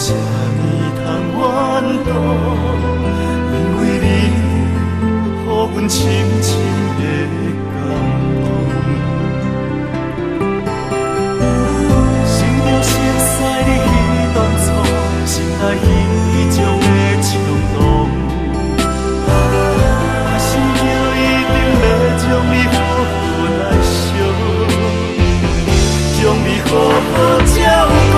啥物通怨妒，因为你，予阮深深的感动。心中熟悉你彼当初，心内彼种的冲动。我心着一定要将你好好来惜，将你好好照顾。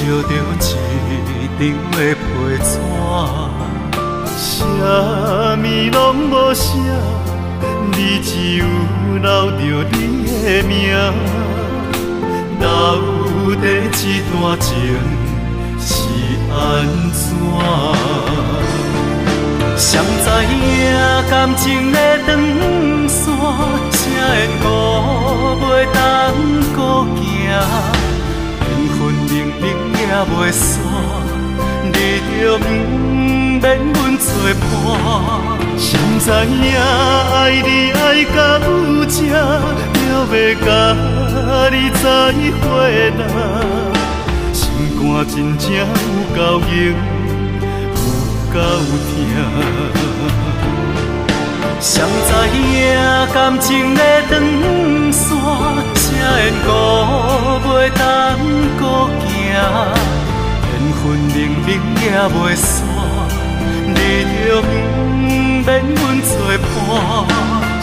着一张的批纸，啥物拢无写，你只有留着你的名。到底这段情是安怎？谁知影感情的长线，啥缘故袂当搁行？缘分明明也袂散，你就不免阮作伴。谁知影爱你爱到有这，就要甲你在伙啦。心肝真正有够硬，有够痛。谁知影感情的长线，啥缘故袂当搁行？缘分明明也袂散，你就不免阮作伴。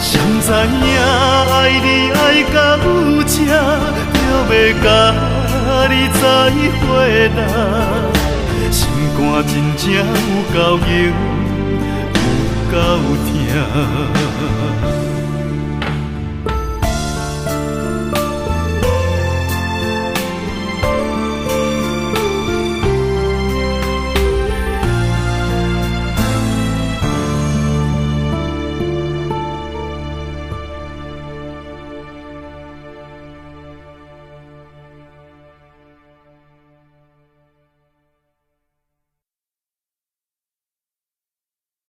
谁知影爱你爱到有这，就要甲你在伙啦。心肝真正有够硬，有够痛。